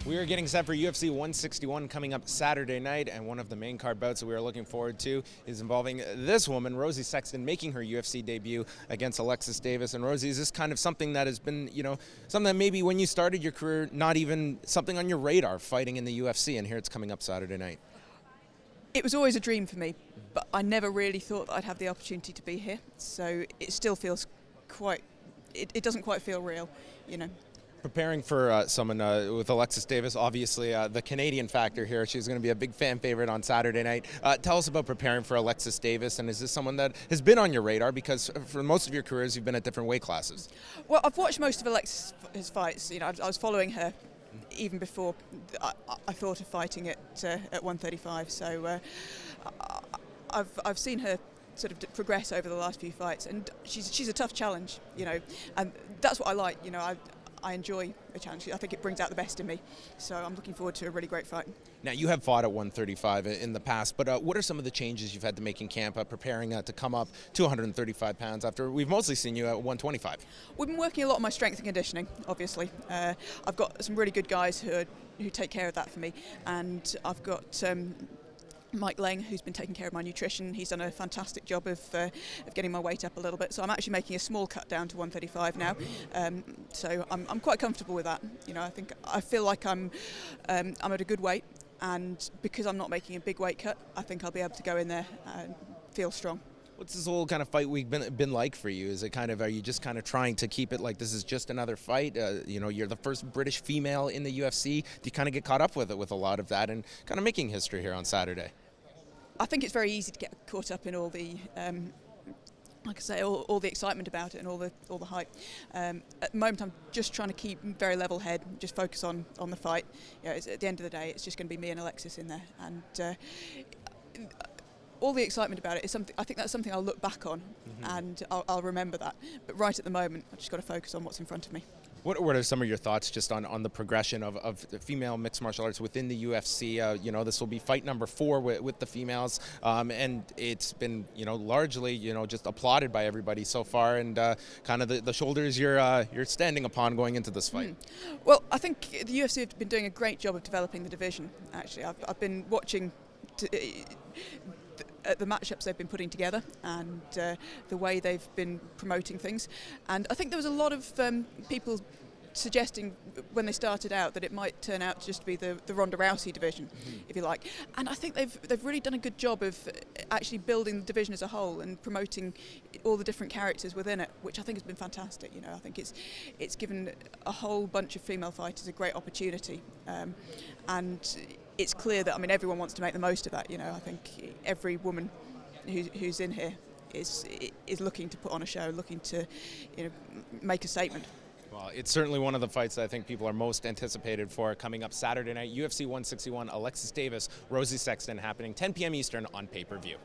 We are getting set for UFC 161 coming up Saturday night, and one of the main card bouts that we are looking forward to is involving this woman, Rosi Sexton, making her UFC debut against Alexis Davis. And Rosi, is this kind of something that has been, something that maybe when you started your career, not even something on your radar, fighting in the UFC, and here it's coming up Saturday night? It was always a dream for me, but I never really thought that I'd have the opportunity to be here. So it still feels it doesn't quite feel real, Preparing for someone with Alexis Davis, obviously the Canadian factor here. She's going to be a big fan favorite on Saturday night. Tell us about preparing for Alexis Davis, and is this someone that has been on your radar? Because for most of your careers, you've been at different weight classes. Well, I've watched most of Alexis' fights. I was following her even before I thought of fighting at 135. So I've seen her sort of progress over the last few fights, and she's a tough challenge, and that's what I like. I enjoy a challenge. I think it brings out the best in me. So I'm looking forward to a really great fight. Now, you have fought at 135 in the past, but what are some of the changes you've had to make in camp, preparing to come up to 135 pounds after we've mostly seen you at 125? We've been working a lot on my strength and conditioning, obviously. I've got some really good guys who take care of that for me, and I've got Mike Lang, who's been taking care of my nutrition. He's done a fantastic job of getting my weight up a little bit. So I'm actually making a small cut down to 135 now. So I'm quite comfortable with that. I feel like I'm at a good weight, and because I'm not making a big weight cut, I think I'll be able to go in there and feel strong. What's this whole kind of fight week been like for you? Is it are you just kind of trying to keep it like this is just another fight? You're the first British female in the UFC. Do you kind of get caught up with a lot of that and kind of making history here on Saturday? I think it's very easy to get caught up in all the, like I say, all the excitement about it and all the hype. At the moment, I'm just trying to keep very level head, just focus on the fight. At the end of the day, it's just going to be me and Alexis in there, and all the excitement about it is something. I think that's something I'll look back on, and I'll remember that. But right at the moment, I've just got to focus on what's in front of me. What are some of your thoughts just on the progression of the female mixed martial arts within the UFC? This will be fight number 4 with the females, and it's been largely just applauded by everybody so far, and kind of the shoulders you're standing upon going into this fight. Well, I think the UFC have been doing a great job of developing the division. Actually, I've been watching the matchups they've been putting together, and the way they've been promoting things, and I think there was a lot of people suggesting when they started out that it might turn out to just be the Ronda Rousey division, if you like. And I think they've really done a good job of actually building the division as a whole and promoting all the different characters within it, which I think has been fantastic. I think it's given a whole bunch of female fighters a great opportunity, and it's clear that everyone wants to make the most of that. I think every woman who's in here is looking to put on a show, looking to make a statement. Well, it's certainly one of the fights that I think people are most anticipated for coming up Saturday night. UFC 161, Alexis Davis, Rosi Sexton, happening 10 p.m. Eastern on pay-per-view.